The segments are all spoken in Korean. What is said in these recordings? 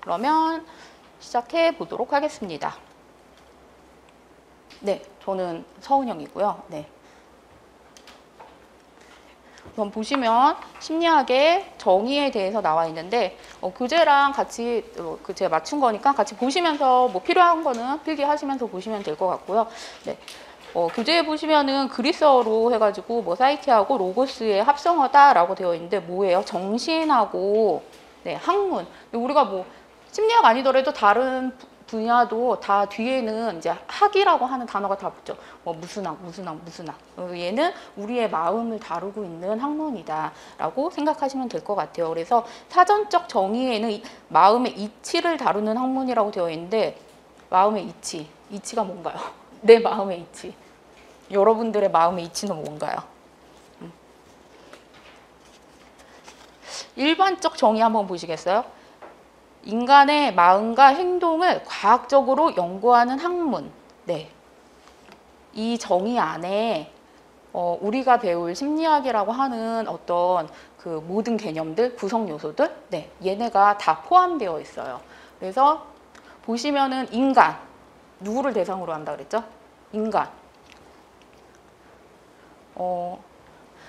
그러면 시작해 보도록 하겠습니다. 네, 저는 서은영이고요. 네. 그럼 보시면 심리학의 정의에 대해서 나와 있는데 교재랑 같이 제가 맞춘 거니까 같이 보시면서 뭐 필요한 거는 필기하시면서 보시면 될 것 같고요. 네. 교재에 보시면은 그리스어로 해가지고 뭐 사이키하고 로고스의 합성어다라고 되어 있는데 뭐예요? 정신하고 네, 학문. 우리가 뭐 심리학 아니더라도 다른 분야도 다 뒤에는 이제 학이라고 하는 단어가 다 붙죠. 뭐 무슨 학, 무슨 학, 무슨 학. 얘는 우리의 마음을 다루고 있는 학문이다라고 생각하시면 될 것 같아요. 그래서 사전적 정의에는 마음의 이치를 다루는 학문이라고 되어 있는데 마음의 이치, 이치가 뭔가요? 내 마음의 이치. 여러분들의 마음의 이치는 뭔가요? 일반적 정의 한번 보시겠어요? 인간의 마음과 행동을 과학적으로 연구하는 학문. 네. 이 정의 안에 우리가 배울 심리학이라고 하는 어떤 그 모든 개념들, 구성 요소들, 네, 얘네가 다 포함되어 있어요. 그래서 보시면은 인간, 누구를 대상으로 한다 그랬죠? 인간.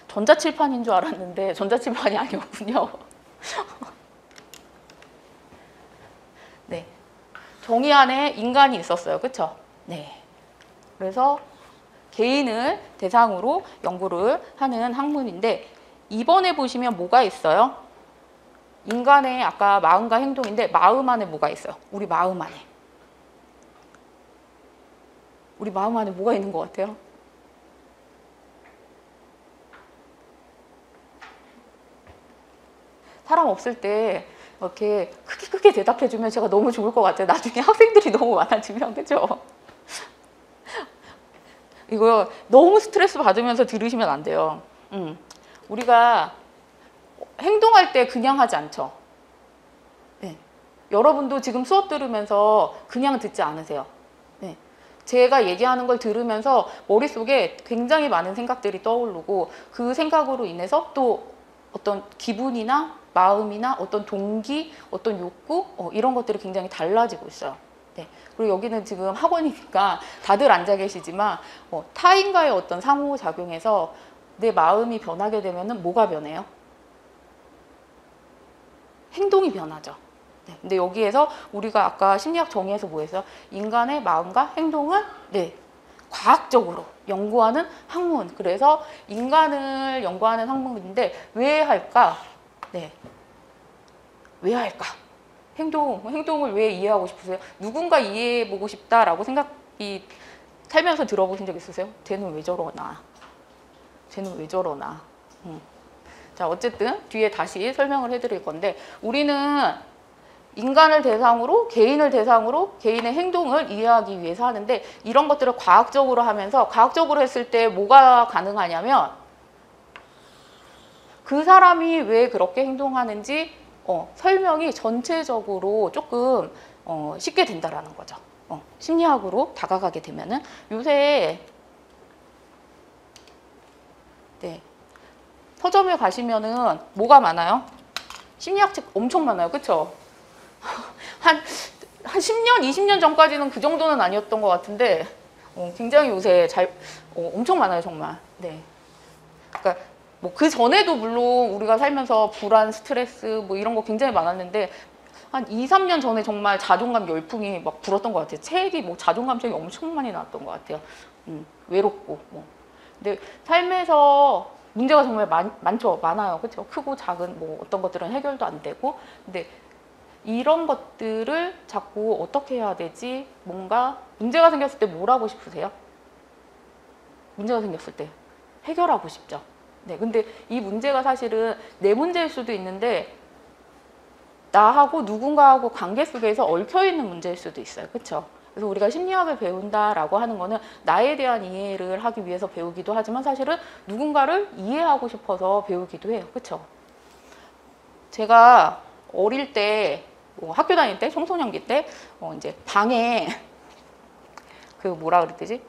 전자칠판인 줄 알았는데 전자칠판이 아니었군요. 네. 정의 안에 인간이 있었어요. 그쵸? 네. 그래서 개인을 대상으로 연구를 하는 학문인데 이번에 보시면 뭐가 있어요? 인간의 아까 마음과 행동인데 마음 안에 뭐가 있어요? 우리 마음 안에. 우리 마음 안에 뭐가 있는 것 같아요? 사람 없을 때 이렇게 크게 대답해주면 제가 너무 좋을 것 같아요. 나중에 학생들이 너무 많아지면, 그죠? 이거 너무 스트레스 받으면서 들으시면 안 돼요. 우리가 행동할 때 그냥 하지 않죠. 네. 여러분도 지금 수업 들으면서 그냥 듣지 않으세요. 네. 제가 얘기하는 걸 들으면서 머릿속에 굉장히 많은 생각들이 떠오르고 그 생각으로 인해서 또 어떤 기분이나 마음이나 어떤 동기, 어떤 욕구 이런 것들이 굉장히 달라지고 있어요. 네. 그리고 여기는 지금 학원이니까 다들 앉아 계시지만 타인과의 어떤 상호작용에서 내 마음이 변하게 되면 뭐가 변해요? 행동이 변하죠. 네. 근데 여기에서 우리가 아까 심리학 정의에서 뭐 했어요? 인간의 마음과 행동을 네, 과학적으로 연구하는 학문. 그래서 인간을 연구하는 학문인데 왜 할까? 네. 왜 할까? 행동을 왜 이해하고 싶으세요? 누군가 이해해보고 싶다라고 생각이 살면서 들어보신 적 있으세요? 쟤는 왜 저러나? 쟤는 왜 저러나? 자, 어쨌든 뒤에 다시 설명을 해드릴 건데 우리는 인간을 대상으로, 개인을 대상으로 개인의 행동을 이해하기 위해서 하는데 이런 것들을 과학적으로 하면서 과학적으로 했을 때 뭐가 가능하냐면 그 사람이 왜 그렇게 행동하는지 설명이 전체적으로 조금 쉽게 된다라는 거죠. 심리학으로 다가가게 되면은 요새 네, 서점에 가시면은 뭐가 많아요? 심리학 책 엄청 많아요. 그쵸? 한 10년, 20년 전까지는 그 정도는 아니었던 것 같은데 굉장히 요새 엄청 많아요, 정말. 네. 그러니까 뭐 그 전에도 물론 우리가 살면서 불안, 스트레스 뭐 이런 거 굉장히 많았는데 한 2, 3년 전에 정말 자존감 열풍이 막 불었던 것 같아요. 책이 뭐 자존감 책이 엄청 많이 나왔던 것 같아요. 외롭고 뭐. 근데 삶에서 문제가 정말 많아요. 그렇죠? 크고 작은 뭐 어떤 것들은 해결도 안 되고. 근데 이런 것들을 자꾸 어떻게 해야 되지? 뭔가 문제가 생겼을 때 뭘 하고 싶으세요? 문제가 생겼을 때 해결하고 싶죠. 네, 근데 이 문제가 사실은 내 문제일 수도 있는데 나하고 누군가하고 관계 속에서 얽혀있는 문제일 수도 있어요. 그렇죠? 그래서 우리가 심리학을 배운다라고 하는 거는 나에 대한 이해를 하기 위해서 배우기도 하지만 사실은 누군가를 이해하고 싶어서 배우기도 해요. 그렇죠? 제가 어릴 때 학교 다닐 때 청소년기 때 이제 방에 그 뭐라 그랬지?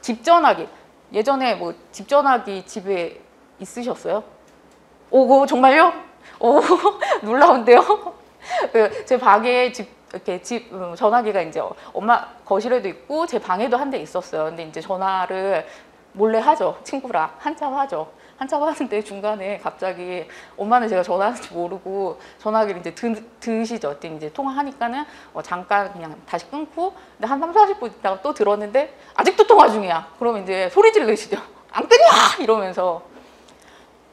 집전화기 예전에 뭐 집전화기 집에 있으셨어요? 오, 그거 정말요? 오, 놀라운데요? 제 방에 이렇게 전화기가 이제 엄마 거실에도 있고 제 방에도 한 대 있었어요. 근데 이제 전화를 몰래 하죠. 친구랑 한참 하죠. 한참 하는데 중간에 갑자기 엄마는 제가 전화하는지 모르고 전화기를 이제 드시죠. 이제 통화하니까는 잠깐 그냥 다시 끊고 근데 한 3, 40분 있다가 또 들었는데 아직도 통화 중이야. 그러면 이제 소리 지르시죠. 안 끊냐! 이러면서.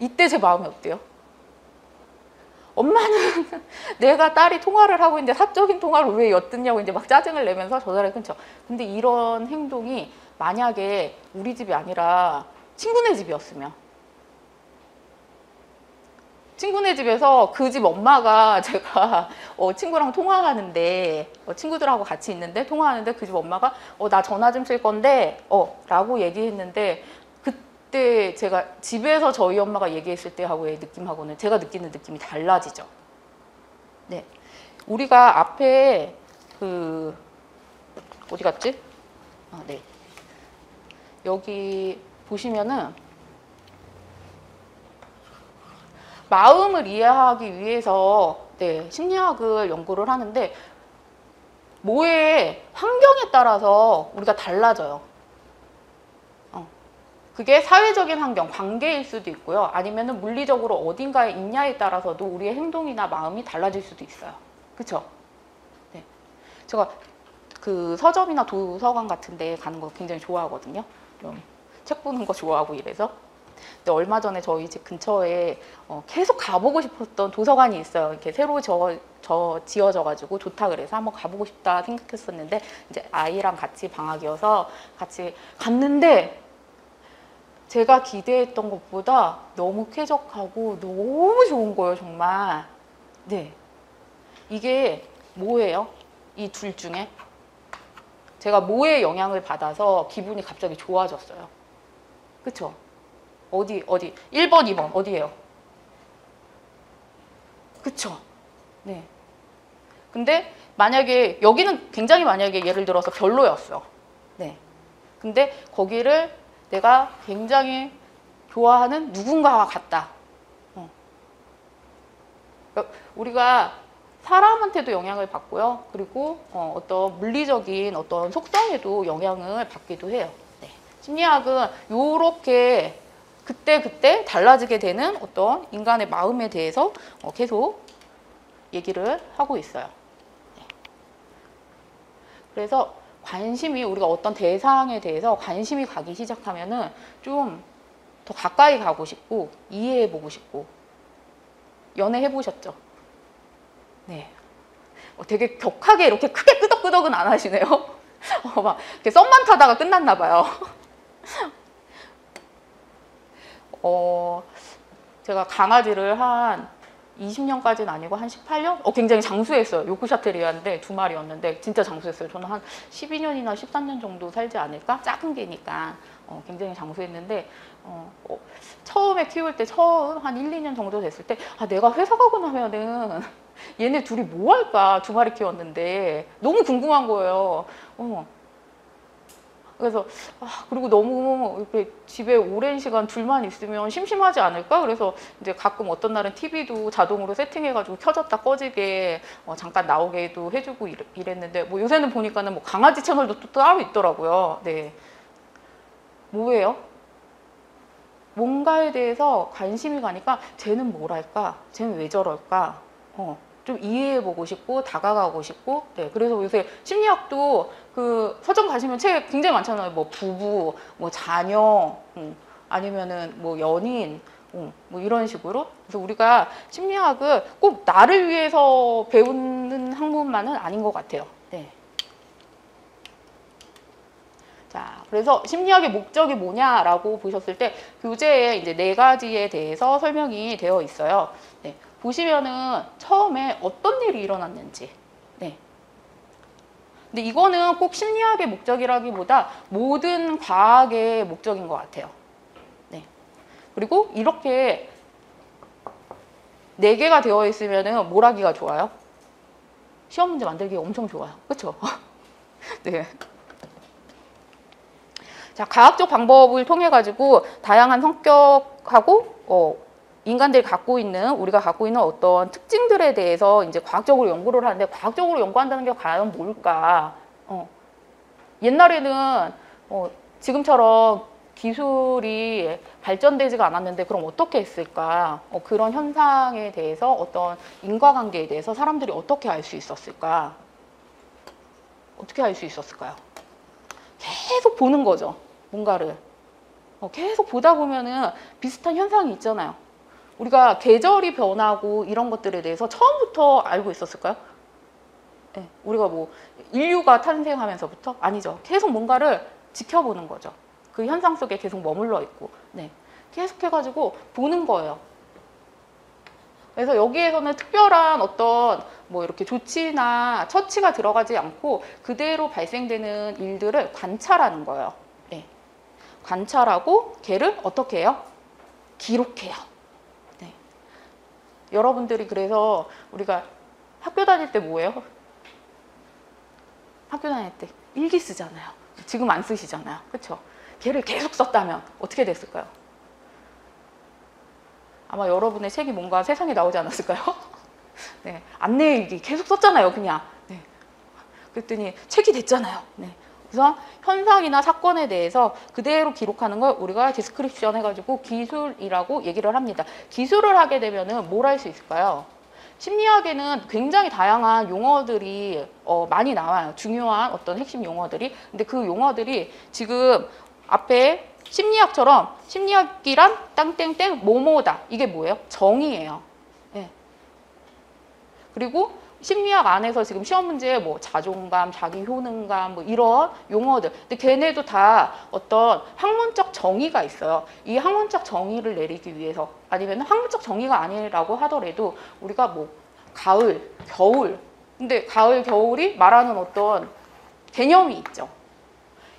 이때 제 마음이 어때요? 엄마는 내가 딸이 통화를 하고 있는데 사적인 통화를 왜 엿듣냐고 이제 막 짜증을 내면서 전화를 끊죠. 근데 이런 행동이 만약에 우리 집이 아니라 친구네 집이었으면 친구네 집에서 그 집 엄마가 제가 친구랑 통화하는데 친구들하고 같이 있는데 통화하는데 그 집 엄마가 나 전화 좀 쓸 건데 라고 얘기했는데 그때 제가 집에서 저희 엄마가 얘기했을 때하고의 느낌하고는 제가 느끼는 느낌이 달라지죠. 네, 우리가 앞에 어디 갔지? 네, 여기 보시면은 마음을 이해하기 위해서 심리학을 연구를 하는데 뭐의 환경에 따라서 우리가 달라져요. 그게 사회적인 환경, 관계일 수도 있고요. 아니면은 물리적으로 어딘가에 있냐에 따라서도 우리의 행동이나 마음이 달라질 수도 있어요. 그쵸? 네. 제가 그 서점이나 도서관 같은 데 가는 거 굉장히 좋아하거든요. 책 보는 거 좋아하고 이래서. 근데 얼마 전에 저희 집 근처에 계속 가보고 싶었던 도서관이 있어요. 이렇게 새로 지어져가지고 좋다 그래서 한번 가보고 싶다 생각했었는데 이제 아이랑 같이 방학이어서 같이 갔는데 제가 기대했던 것보다 너무 쾌적하고 너무 좋은 거예요, 정말. 네. 이게 뭐예요? 이 둘 중에? 제가 뭐에 영향을 받아서 기분이 갑자기 좋아졌어요. 그쵸? 어디? 1번, 2번, 어디예요? 그쵸? 네. 근데 만약에, 여기는 굉장히 만약에 예를 들어서 별로였어. 네. 근데 거기를 내가 굉장히 좋아하는 누군가와 같다. 그러니까 우리가 사람한테도 영향을 받고요. 그리고 어떤 물리적인 어떤 속성에도 영향을 받기도 해요. 네. 심리학은 요렇게 그때 달라지게 되는 어떤 인간의 마음에 대해서 계속 얘기를 하고 있어요. 네. 그래서 우리가 어떤 대상에 대해서 관심이 가기 시작하면은 좀 더 가까이 가고 싶고 이해해보고 싶고. 연애해보셨죠? 네. 되게 격하게 이렇게 크게 끄덕끄덕은 안 하시네요. 막 이렇게 썸만 타다가 끝났나 봐요. 제가 강아지를 한 20년까지는 아니고 한 18년? 굉장히 장수했어요. 요크샤테리아인데 2마리였는데 진짜 장수했어요. 저는 한 12년이나 13년 정도 살지 않을까? 작은 개니까 굉장히 장수했는데 처음에 키울 때 한 1, 2년 정도 됐을 때 내가 회사 가고 나면은 얘네 둘이 뭐 할까? 2마리 키웠는데 너무 궁금한 거예요. 그래서 그리고 너무 이렇게 집에 오랜 시간 둘만 있으면 심심하지 않을까? 그래서 이제 가끔 어떤 날은 TV도 자동으로 세팅해가지고 켜졌다 꺼지게 잠깐 나오게도 해주고 이랬는데 뭐 요새는 보니까는 뭐 강아지 채널도 또 따로 있더라고요. 네. 뭐예요? 뭔가에 대해서 관심이 가니까 쟤는 뭐랄까? 쟤는 왜 저럴까? 좀 이해해보고 싶고 다가가고 싶고. 네, 그래서 요새 심리학도 그 서점 가시면 책 굉장히 많잖아요. 뭐 부부, 뭐 자녀, 아니면은 뭐 연인, 뭐 이런 식으로. 그래서 우리가 심리학을 꼭 나를 위해서 배우는 학문만은 아닌 것 같아요. 네. 자, 그래서 심리학의 목적이 뭐냐라고 보셨을 때 교재에 이제 4가지에 대해서 설명이 되어 있어요. 네. 보시면은 처음에 어떤 일이 일어났는지. 네. 근데 이거는 꼭 심리학의 목적이라기보다 모든 과학의 목적인 것 같아요. 네. 그리고 이렇게 4개가 되어 있으면은 뭘 하기가 좋아요? 시험 문제 만들기 엄청 좋아요. 그렇죠? 네. 자, 과학적 방법을 통해 가지고 다양한 성격하고 인간들이 갖고 있는, 우리가 갖고 있는 어떤 특징들에 대해서 이제 과학적으로 연구를 하는데, 과학적으로 연구한다는 게 과연 뭘까? 옛날에는 지금처럼 기술이 발전되지가 않았는데 그럼 어떻게 했을까? 그런 현상에 대해서, 어떤 인과관계에 대해서 사람들이 어떻게 알 수 있었을까? 어떻게 알 수 있었을까요? 계속 보는 거죠. 뭔가를. 계속 보다 보면은 비슷한 현상이 있잖아요. 우리가 계절이 변하고 이런 것들에 대해서 처음부터 알고 있었을까요? 네, 우리가 뭐 인류가 탄생하면서부터? 아니죠. 계속 뭔가를 지켜보는 거죠. 그 현상 속에 계속 머물러 있고, 네, 계속 해가지고 보는 거예요. 그래서 여기에서는 특별한 어떤 뭐 이렇게 조치나 처치가 들어가지 않고 그대로 발생되는 일들을 관찰하는 거예요. 네. 관찰하고 걔를 어떻게 해요? 기록해요. 네. 여러분들이 그래서 우리가 학교 다닐 때 뭐예요? 학교 다닐 때 일기 쓰잖아요. 지금 안 쓰시잖아요. 그렇죠? 걔를 계속 썼다면 어떻게 됐을까요? 아마 여러분의 책이 뭔가 세상에 나오지 않았을까요? 네, 안내일기 계속 썼잖아요, 그냥. 네. 그랬더니 책이 됐잖아요. 네. 그래서 현상이나 사건에 대해서 그대로 기록하는 걸 우리가 디스크립션 해가지고 기술이라고 얘기를 합니다. 기술을 하게 되면은 뭘 할 수 있을까요? 심리학에는 굉장히 다양한 용어들이 많이 나와요. 중요한 어떤 핵심 용어들이. 근데 그 용어들이 지금 앞에 심리학처럼 심리학이란 땅땡땡 뭐뭐다. 이게 뭐예요? 정의예요. 네. 그리고 심리학 안에서 지금 시험 문제에 뭐 자존감, 자기 효능감 뭐 이런 용어들. 근데 걔네도 다 어떤 학문적 정의가 있어요. 이 학문적 정의를 내리기 위해서, 아니면 학문적 정의가 아니라고 하더라도 우리가 뭐 가을, 겨울. 근데 가을, 겨울이 말하는 어떤 개념이 있죠.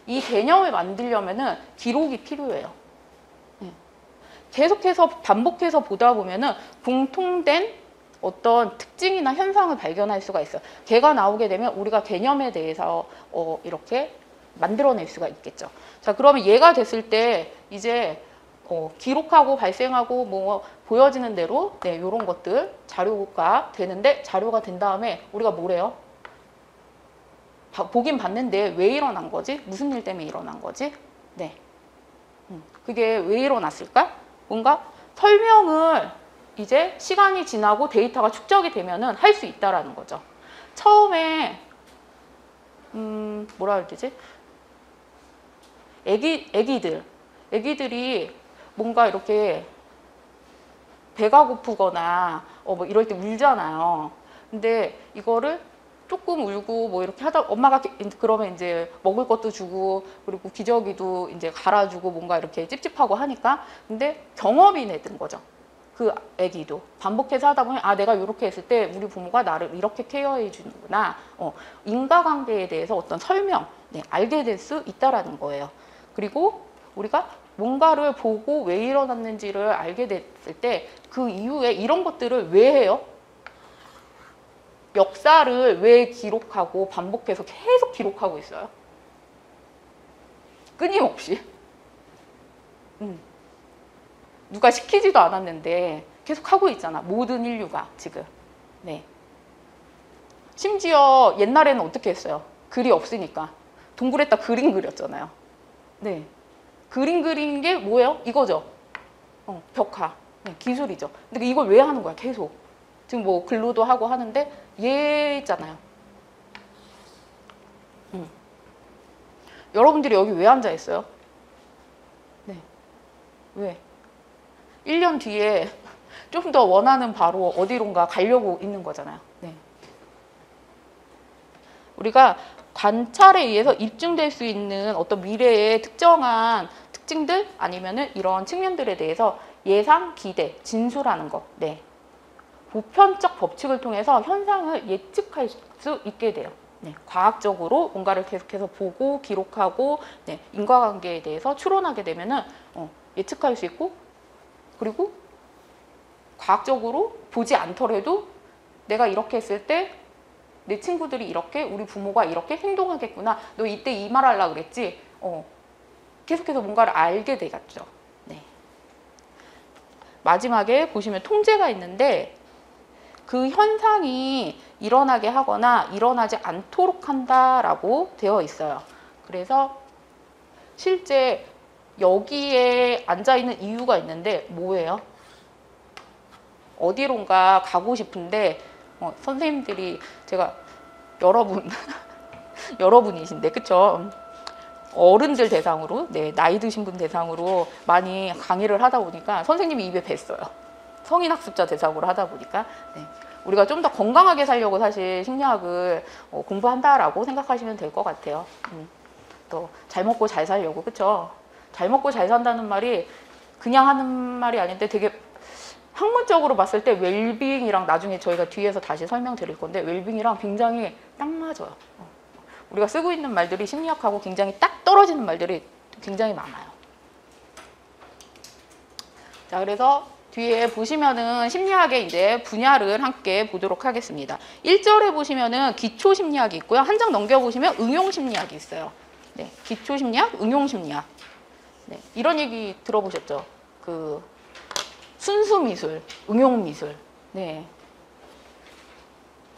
이 개념을 만들려면은 기록이 필요해요. 계속해서 반복해서 보다 보면은 공통된 어떤 특징이나 현상을 발견할 수가 있어요. 걔가 나오게 되면 우리가 개념에 대해서 이렇게 만들어낼 수가 있겠죠. 자, 그러면 얘가 됐을 때 이제 기록하고 발생하고 뭐 보여지는 대로 네, 이런 것들 자료가 되는데, 자료가 된 다음에 우리가 뭐래요? 보긴 봤는데 왜 일어난 거지? 무슨 일 때문에 일어난 거지? 네. 그게 왜 일어났을까? 뭔가 설명을 이제 시간이 지나고 데이터가 축적이 되면은 할 수 있다라는 거죠. 처음에 뭐라 해야 되지? 애기들이 뭔가 이렇게 배가 고프거나 뭐 이럴 때 울잖아요. 근데 이거를 조금 울고 뭐 이렇게 하다 엄마가 그러면 이제 먹을 것도 주고, 그리고 기저귀도 이제 갈아주고 뭔가 이렇게 찝찝하고 하니까, 근데 경험이 된 거죠. 그 애기도 반복해서 하다 보면 아, 내가 이렇게 했을 때 우리 부모가 나를 이렇게 케어해 주는구나. 인과관계에 대해서 어떤 설명, 네, 알게 될 수 있다라는 거예요. 그리고 우리가 뭔가를 보고 왜 일어났는지를 알게 됐을 때 그 이후에 이런 것들을 왜 해요? 역사를 왜 기록하고 반복해서 계속 기록하고 있어요? 끊임없이. 누가 시키지도 않았는데 계속 하고 있잖아. 모든 인류가 지금. 네. 심지어 옛날에는 어떻게 했어요? 글이 없으니까. 동굴에다 그림 그렸잖아요. 네. 그림 그린 게 뭐예요? 이거죠. 벽화. 네, 기술이죠. 근데 이걸 왜 하는 거야? 계속. 지금 뭐 글로도 하고 하는데 얘 있잖아요. 여러분들이 여기 왜 앉아 있어요? 네. 왜? 1년 뒤에 좀 더 원하는 바로 어디론가 가려고 있는 거잖아요. 네. 우리가 관찰에 의해서 입증될 수 있는 어떤 미래의 특정한 특징들 아니면은 이런 측면들에 대해서 예상, 기대, 진술하는 거. 네. 보편적 법칙을 통해서 현상을 예측할 수 있게 돼요. 네. 과학적으로 뭔가를 계속해서 보고 기록하고 네. 인과관계에 대해서 추론하게 되면은 예측할 수 있고, 그리고 과학적으로 보지 않더라도 내가 이렇게 했을 때 내 친구들이 이렇게, 우리 부모가 이렇게 행동하겠구나. 너 이때 이 말 하려고 그랬지? 계속해서 뭔가를 알게 되겠죠. 네. 마지막에 보시면 통제가 있는데 그 현상이 일어나게 하거나 일어나지 않도록 한다라고 되어 있어요. 그래서 실제 여기에 앉아있는 이유가 있는데 뭐예요? 어디론가 가고 싶은데 선생님들이 제가 여러분이신데 그쵸? 어른들 대상으로 나이 드신 분 대상으로 많이 강의를 하다 보니까 선생님이 입에 뱄어요. 성인학습자 대상으로 하다 보니까 우리가 좀 더 건강하게 살려고 사실 심리학을 공부한다라고 생각하시면 될 것 같아요. 또 잘 먹고 잘 살려고 그쵸? 잘 먹고 잘 산다는 말이 그냥 하는 말이 아닌데 되게 학문적으로 봤을 때 웰빙이랑 나중에 저희가 뒤에서 다시 설명드릴 건데 웰빙이랑 굉장히 딱 맞아요. 우리가 쓰고 있는 말들이 심리학하고 굉장히 딱 떨어지는 말들이 굉장히 많아요. 자, 그래서 뒤에 보시면은 심리학의 이제 분야를 함께 보도록 하겠습니다. 1절에 보시면은 기초 심리학이 있고요. 한 장 넘겨보시면 응용 심리학이 있어요. 네, 기초 심리학, 응용 심리학. 네, 이런 얘기 들어보셨죠? 그 순수 미술, 응용 미술. 네.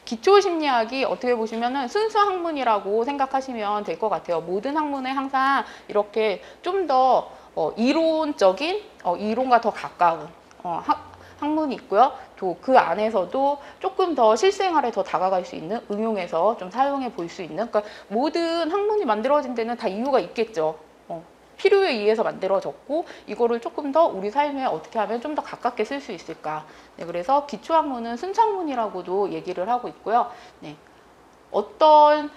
기초 심리학이 어떻게 보시면은 순수 학문이라고 생각하시면 될 것 같아요. 모든 학문에 항상 이렇게 좀 더 이론적인, 이론과 더 가까운 학문이 있고요. 또 그 안에서도 조금 더 실생활에 더 다가갈 수 있는, 응용해서 좀 사용해 볼 수 있는, 그러니까 모든 학문이 만들어진 데는 다 이유가 있겠죠. 필요에 의해서 만들어졌고 이거를 조금 더 우리 삶에 어떻게 하면 좀 더 가깝게 쓸 수 있을까. 네, 그래서 기초학문은 순수학문이라고도 얘기를 하고 있고요. 네, 어떤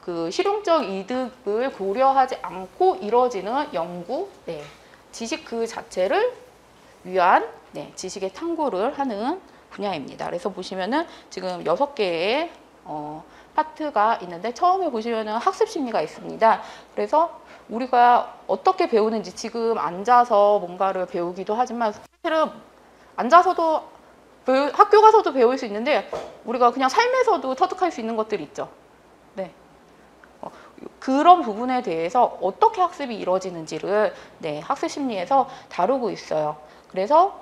그 실용적 이득을 고려하지 않고 이루어지는 연구, 지식 그 자체를 위한 지식의 탐구를 하는 분야입니다. 그래서 보시면은 지금 6개의 파트가 있는데 처음에 보시면은 학습 심리가 있습니다. 그래서 우리가 어떻게 배우는지 지금 앉아서 뭔가를 배우기도 하지만 사실은 앉아서도 학교 가서도 배울 수 있는데 우리가 그냥 삶에서도 터득할 수 있는 것들이 있죠. 네. 그런 부분에 대해서 어떻게 학습이 이루어지는지를 학습 심리에서 다루고 있어요. 그래서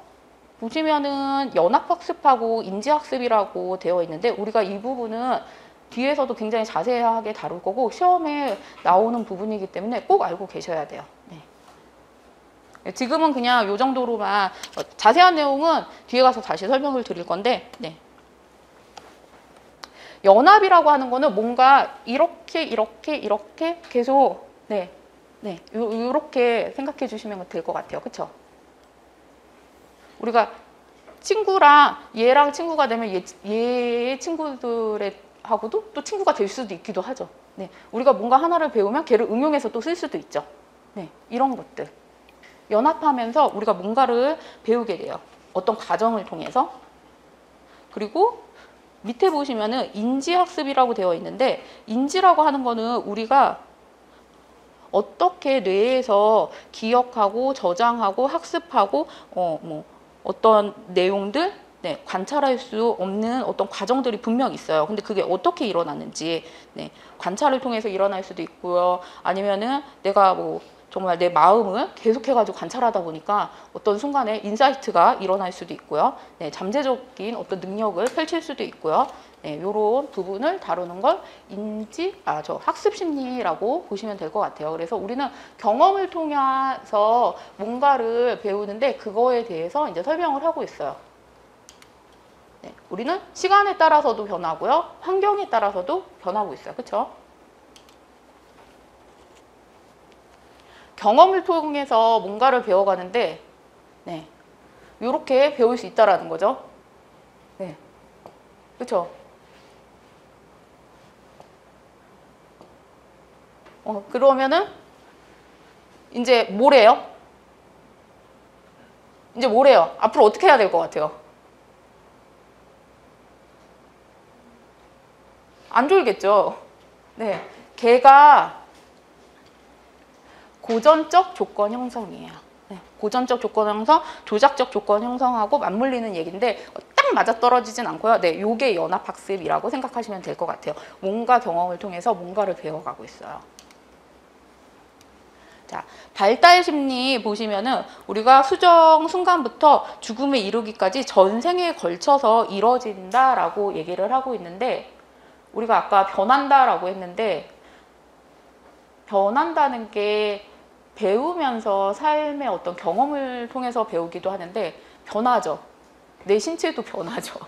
보시면은 연합학습하고 인지학습이라고 되어 있는데 우리가 이 부분은 뒤에서도 굉장히 자세하게 다룰 거고 시험에 나오는 부분이기 때문에 꼭 알고 계셔야 돼요. 네. 지금은 그냥 이 정도로만 자세한 내용은 뒤에 가서 다시 설명을 드릴 건데 연합이라고 하는 거는 뭔가 이렇게 계속 이렇게 생각해 주시면 될 것 같아요. 그쵸? 우리가 친구랑 얘랑 친구가 되면 얘의 친구들의 하고도 또 친구가 될 수도 있기도 하죠. 네, 우리가 뭔가 하나를 배우면 걔를 응용해서 또 쓸 수도 있죠. 네, 이런 것들. 연합하면서 우리가 뭔가를 배우게 돼요. 어떤 과정을 통해서. 그리고 밑에 보시면은 인지학습이라고 되어 있는데 인지라고 하는 거는 우리가 어떻게 뇌에서 기억하고 저장하고 학습하고 어떤 내용들 관찰할 수 없는 어떤 과정들이 분명 있어요. 근데 그게 어떻게 일어나는지 관찰을 통해서 일어날 수도 있고요. 아니면은 내가 정말 내 마음을 계속해가지고 관찰하다 보니까 어떤 순간에 인사이트가 일어날 수도 있고요. 잠재적인 어떤 능력을 펼칠 수도 있고요. 이런 부분을 다루는 걸 학습 심리라고 보시면 될 것 같아요. 그래서 우리는 경험을 통해서 뭔가를 배우는데 그거에 대해서 이제 설명을 하고 있어요. 우리는 시간에 따라서도 변하고요. 환경에 따라서도 변하고 있어요. 그렇죠? 경험을 통해서 뭔가를 배워가는데 이렇게 배울 수 있다라는 거죠. 그렇죠? 그러면은 이제 뭐래요? 이제 뭐래요? 앞으로 어떻게 해야 될 것 같아요? 안 졸겠죠? 걔가 고전적 조건 형성이에요. 고전적 조건 형성, 조작적 조건 형성하고 맞물리는 얘기인데 딱 맞아떨어지진 않고요. 요게 연합학습이라고 생각하시면 될 것 같아요. 뭔가 경험을 통해서 뭔가를 배워가고 있어요. 자, 발달 심리 보시면은 우리가 수정 순간부터 죽음에 이르기까지 전생에 걸쳐서 이뤄진다라고 얘기를 하고 있는데, 우리가 아까 변한다라고 했는데, 변한다는 게 배우면서 삶의 어떤 경험을 통해서 배우기도 하는데 변하죠. 내 신체도 변하죠.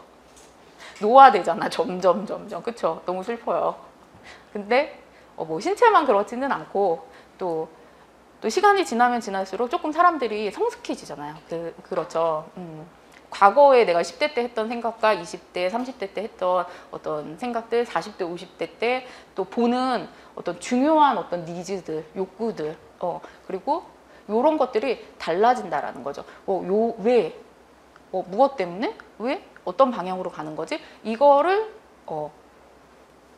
노화되잖아. 점점. 그쵸? 너무 슬퍼요. 근데 뭐 신체만 그렇지는 않고 또 시간이 지나면 지날수록 조금 사람들이 성숙해지잖아요. 그렇죠. 과거에 내가 10대 때 했던 생각과 20대, 30대 때 했던 어떤 생각들, 40대, 50대 때 또 보는 어떤 중요한 어떤 니즈들, 욕구들, 그리고 이런 것들이 달라진다라는 거죠. 왜? 무엇 때문에? 왜? 어떤 방향으로 가는 거지? 이거를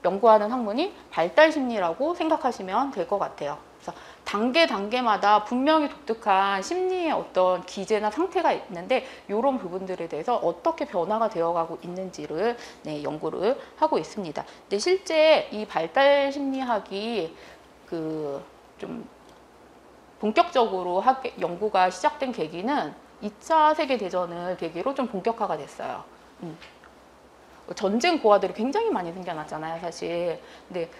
연구하는 학문이 발달 심리라고 생각하시면 될 것 같아요. 그래서 단계마다 분명히 독특한 심리의 어떤 기제나 상태가 있는데 이런 부분들에 대해서 어떻게 변화가 되어가고 있는지를 연구를 하고 있습니다. 근데 실제 이 발달 심리학이 좀 본격적으로 연구가 시작된 계기는 2차 세계대전을 계기로 좀 본격화가 됐어요. 전쟁 고아들이 굉장히 많이 생겨났잖아요, 사실. 근데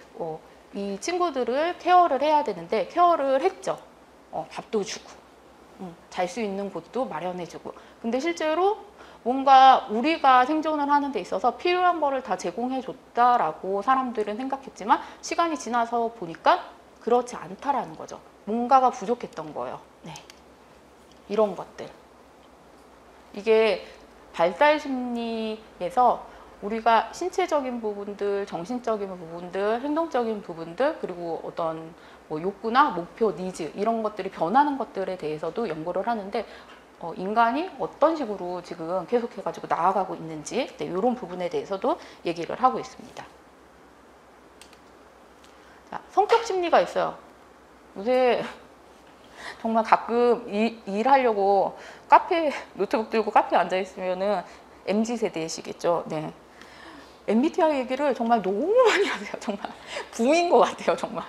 이 친구들을 케어를 해야 되는데 케어를 했죠. 밥도 주고 잘 수 있는 곳도 마련해주고. 근데 실제로 뭔가 우리가 생존을 하는 데 있어서 필요한 거를 다 제공해줬다라고 사람들은 생각했지만 시간이 지나서 보니까 그렇지 않다라는 거죠. 뭔가가 부족했던 거예요. 네. 이런 것들. 이게 발달 심리에서 우리가 신체적인 부분들, 정신적인 부분들, 행동적인 부분들, 그리고 어떤 욕구나 목표, 니즈 이런 것들이 변하는 것들에 대해서도 연구를 하는데 인간이 어떤 식으로 지금 계속해가지고 나아가고 있는지 이런 부분에 대해서도 얘기를 하고 있습니다. 자, 성격 심리가 있어요. 요새 정말 가끔 일하려고 노트북 들고 카페에 앉아 있으면은 MZ세대이시겠죠. 네. MBTI 얘기를 정말 너무 많이 하세요. 정말 붐인 것 같아요. 정말.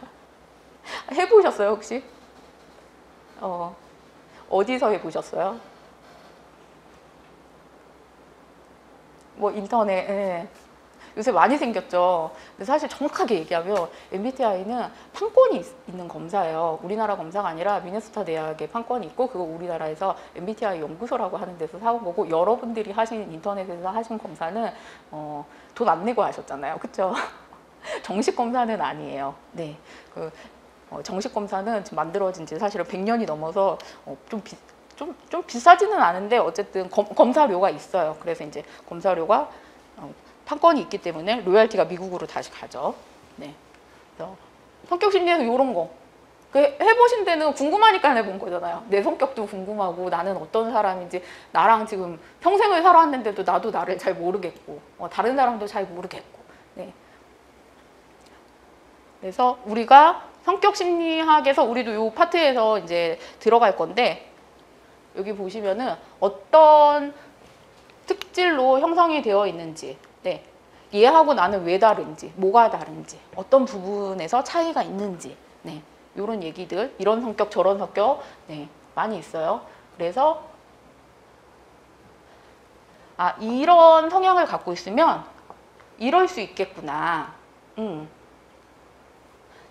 해보셨어요, 혹시? 어디서 해보셨어요? 뭐 인터넷. 예. 요새 많이 생겼죠. 근데 사실 정확하게 얘기하면 MBTI는 판권이 있는 검사예요. 우리나라 검사가 아니라 미네소타 대학에 판권이 있고 그거 우리나라에서 MBTI 연구소라고 하는 데서 사온 거고, 여러분들이 하신 인터넷에서 하신 검사는 돈 안 내고 하셨잖아요. 그렇죠? 정식 검사는 아니에요. 네. 정식 검사는 지금 만들어진 지 사실은 100년이 넘어서 좀 비싸지는 않은데 어쨌든 검사료가 있어요. 그래서 이제 검사료가 판권이 있기 때문에 로열티가 미국으로 다시 가죠. 네. 그래서 성격 심리에서 이런 거 해보신 데는 궁금하니까 해본 거잖아요. 내 성격도 궁금하고 나는 어떤 사람인지, 나랑 지금 평생을 살아왔는데도 나도 나를 잘 모르겠고 다른 사람도 잘 모르겠고. 네. 그래서 우리가 성격 심리학에서 우리도 이 파트에서 이제 들어갈 건데, 여기 보시면은 어떤 특질로 형성이 되어 있는지, 네. 얘하고 나는 왜 다른지, 뭐가 다른지, 어떤 부분에서 차이가 있는지, 네. 이런 얘기들, 이런 성격, 저런 성격, 네. 많이 있어요. 그래서 이런 성향을 갖고 있으면 이럴 수 있겠구나.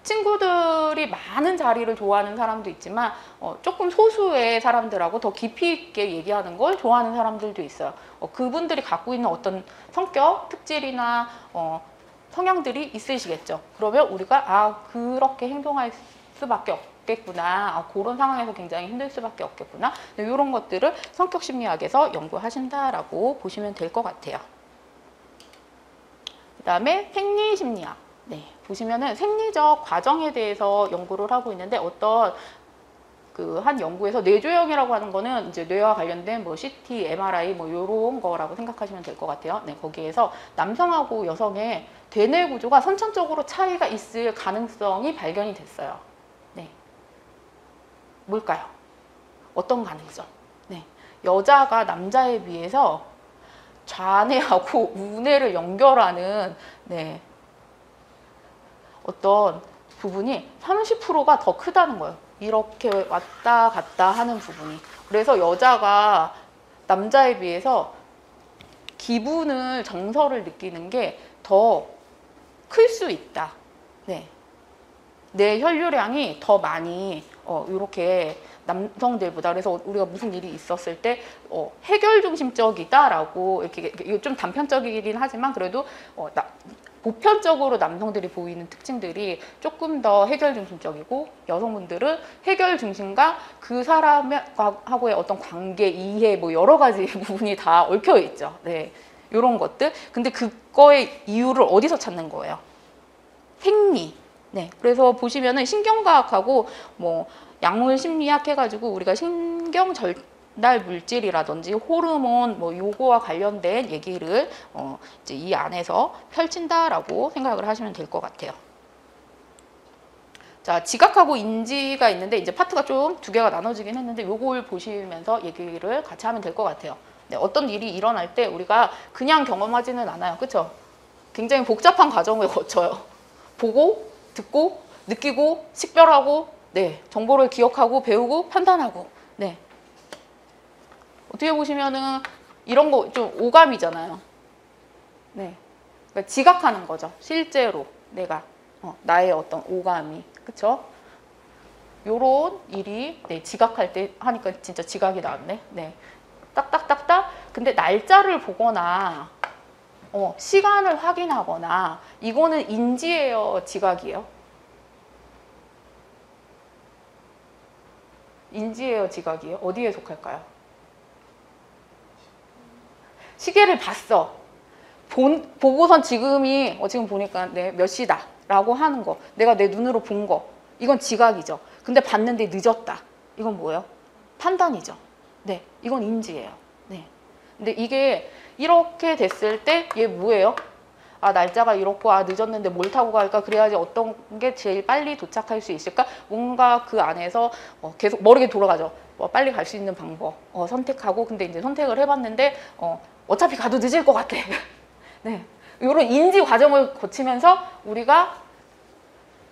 친구들이 많은 자리를 좋아하는 사람도 있지만 조금 소수의 사람들하고 더 깊이 있게 얘기하는 걸 좋아하는 사람들도 있어요. 그분들이 갖고 있는 어떤 성격, 특질이나 성향들이 있으시겠죠. 그러면 우리가 그렇게 행동할 수밖에 없겠구나. 그런 상황에서 굉장히 힘들 수밖에 없겠구나. 이런 것들을 성격 심리학에서 연구하신다라고 보시면 될 것 같아요. 그 다음에 생리 심리학. 네, 보시면은 생리적 과정에 대해서 연구를 하고 있는데, 어떤 한 연구에서 뇌조형이라고 하는 거는 이제 뇌와 관련된 CT, MRI 이런 거라고 생각하시면 될 것 같아요. 네, 거기에서 남성하고 여성의 대뇌 구조가 선천적으로 차이가 있을 가능성이 발견이 됐어요. 네, 뭘까요? 어떤 가능성? 네, 여자가 남자에 비해서 좌뇌하고 우뇌를 연결하는 어떤 부분이 30%가 더 크다는 거예요. 이렇게 왔다 갔다 하는 부분이. 그래서 여자가 남자에 비해서 기분을, 정서를 느끼는 게 더 클 수 있다. 네. 내 혈류량이 더 많이 이렇게 남성들보다. 그래서 우리가 무슨 일이 있었을 때 해결 중심적이다라고 이렇게, 이거 좀 단편적이긴 하지만 그래도 보편적으로 남성들이 보이는 특징들이 조금 더 해결 중심적이고, 여성분들은 해결 중심과 그 사람하고의 어떤 관계, 이해, 뭐 여러 가지 부분이 다 얽혀 있죠. 네, 이런 것들. 근데 그거의 이유를 어디서 찾는 거예요? 생리. 네, 그래서 보시면은 신경과학하고 뭐 약물 심리학 해가지고 우리가 신경 전달 물질이라든지 호르몬 뭐 요거와 관련된 얘기를 이제 이 안에서 펼친다라고 생각을 하시면 될 것 같아요. 자, 지각하고 인지가 있는데 이제 파트가 좀 두 개가 나눠지긴 했는데 요걸 보시면서 얘기를 같이 하면 될 것 같아요. 네, 어떤 일이 일어날 때 우리가 그냥 경험하지는 않아요. 그렇죠? 굉장히 복잡한 과정을 거쳐요. 보고, 듣고, 느끼고, 식별하고, 네, 정보를 기억하고, 배우고, 판단하고, 네. 어떻게 보시면은 이런 거 좀 오감이잖아요. 네, 그러니까 지각하는 거죠. 실제로 내가 나의 어떤 오감이, 그렇죠? 요런 일이 네, 지각할 때 하니까 진짜 지각이 나왔네. 네, 딱딱딱딱. 근데 날짜를 보거나 시간을 확인하거나 이거는 인지예요, 지각이에요? 인지예요, 지각이에요? 어디에 속할까요? 시계를 봤어. 보고선 지금이 지금 보니까 네, 몇 시다 라고 하는 거, 내가 내 눈으로 본 거, 이건 지각이죠. 근데 봤는데 늦었다. 이건 뭐예요? 판단이죠. 네, 이건 인지예요. 네. 근데 이게 이렇게 됐을 때 얘 뭐예요? 아, 날짜가 이렇고, 아, 늦었는데 뭘 타고 갈까? 그래야지 어떤 게 제일 빨리 도착할 수 있을까? 뭔가 그 안에서 계속 머리가 돌아가죠. 빨리 갈 수 있는 방법 선택하고, 근데 이제 선택을 해봤는데 어차피 가도 늦을 것 같아. 네, 이런 인지 과정을 거치면서 우리가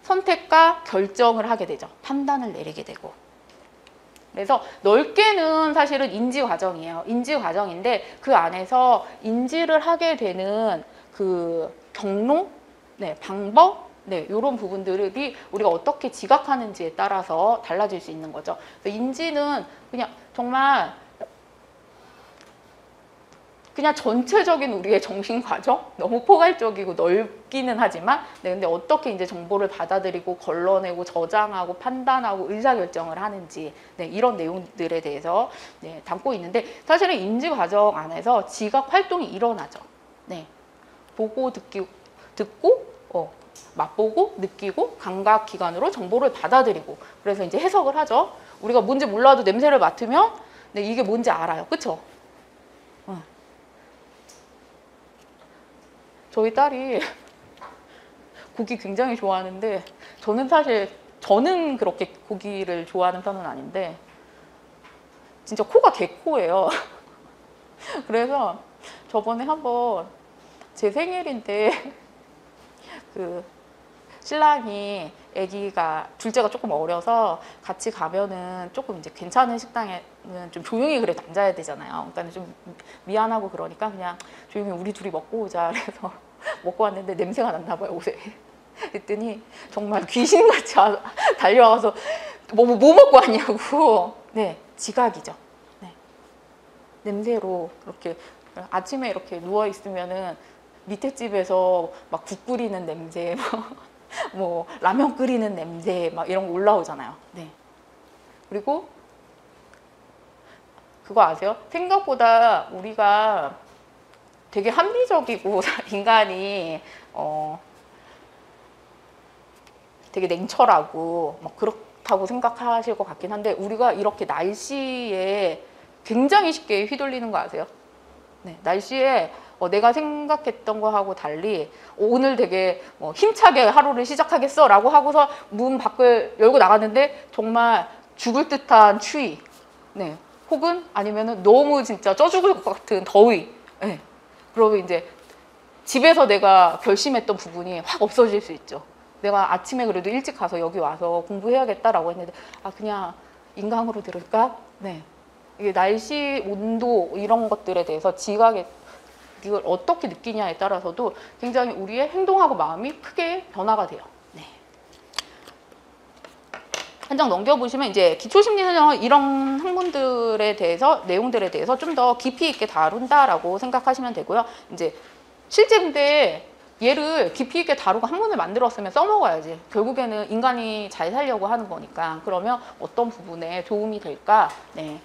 선택과 결정을 하게 되죠. 판단을 내리게 되고. 그래서 넓게는 사실은 인지 과정이에요. 인지 과정인데 그 안에서 인지를 하게 되는 그 경로, 네, 방법, 네, 이런 부분들이 우리가 어떻게 지각하는지에 따라서 달라질 수 있는 거죠. 그래서 인지는 그냥 정말 그냥 전체적인 우리의 정신 과정, 너무 포괄적이고 넓기는 하지만, 네, 근데 어떻게 이제 정보를 받아들이고 걸러내고 저장하고 판단하고 의사결정을 하는지, 네, 이런 내용들에 대해서 네, 담고 있는데, 사실은 인지 과정 안에서 지각 활동이 일어나죠. 네, 보고 듣고 맛보고 느끼고 감각 기관으로 정보를 받아들이고, 그래서 이제 해석을 하죠. 우리가 뭔지 몰라도 냄새를 맡으면 네, 이게 뭔지 알아요. 그렇죠? 저희 딸이 고기 굉장히 좋아하는데, 저는 그렇게 고기를 좋아하는 편은 아닌데 진짜 코가 개코예요. 그래서 저번에 한번 제 생일인데 그 신랑이 아기가 둘째가 조금 어려서 같이 가면은 조금 이제 괜찮은 식당에는 좀 조용히 그래도 앉아야 되잖아요. 그러니까 좀 미안하고 그러니까 그냥 조용히 우리 둘이 먹고 오자. 그래서 먹고 왔는데 냄새가 났나 봐요, 옷에. 그랬더니 정말 귀신같이 달려와서 뭐 먹고 왔냐고. 네, 지각이죠. 네. 냄새로 이렇게 아침에 이렇게 누워 있으면은 밑에 집에서 막 국 끓이는 냄새, 뭐 라면 끓이는 냄새 막 이런 거 올라오잖아요. 네. 그리고 그거 아세요? 생각보다 우리가 되게 합리적이고 인간이 되게 냉철하고 막 그렇다고 생각하실 것 같긴 한데, 우리가 이렇게 날씨에 굉장히 쉽게 휘둘리는 거 아세요? 네, 날씨에 내가 생각했던 거하고 달리 오늘 되게 힘차게 하루를 시작하겠어 라고 하고서 문 밖을 열고 나갔는데 정말 죽을 듯한 추위, 네, 혹은 아니면은 너무 진짜 쪄 죽을 것 같은 더위, 네. 그러고 이제 집에서 내가 결심했던 부분이 확 없어질 수 있죠. 내가 아침에 그래도 일찍 가서 여기 와서 공부해야겠다라고 했는데 그냥 인강으로 들을까? 네. 이게 날씨, 온도 이런 것들에 대해서 지각에 이걸 어떻게 느끼냐에 따라서도 굉장히 우리의 행동하고 마음이 크게 변화가 돼요. 네. 한 장 넘겨보시면 이제 기초심리는 이런 학문들에 대해서 내용들에 대해서 좀 더 깊이 있게 다룬다라고 생각하시면 되고요. 이제 실제 근데 얘를 깊이 있게 다루고 학문을 만들었으면 써먹어야지. 결국에는 인간이 잘 살려고 하는 거니까. 그러면 어떤 부분에 도움이 될까? 네.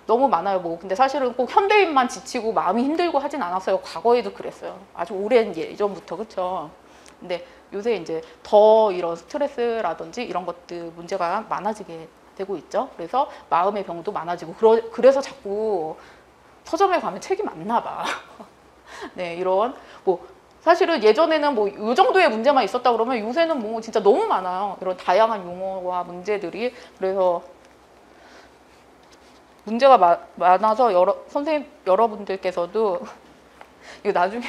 너무 많아요. 뭐 근데 사실은 꼭 현대인만 지치고 마음이 힘들고 하진 않았어요. 과거에도 그랬어요. 아주 오랜 예전부터. 그렇죠. 근데 요새 이제 더 이런 스트레스라든지 이런 것들 문제가 많아지게 되고 있죠. 그래서 마음의 병도 많아지고 그래서 자꾸 서점에 가면 책이 많나 봐. 네, 이런 뭐 사실은 예전에는 뭐 이 정도의 문제만 있었다 그러면 요새는 뭐 진짜 너무 많아요. 이런 다양한 용어와 문제들이. 그래서 문제가 많아서 여러분들께서도 이거 나중에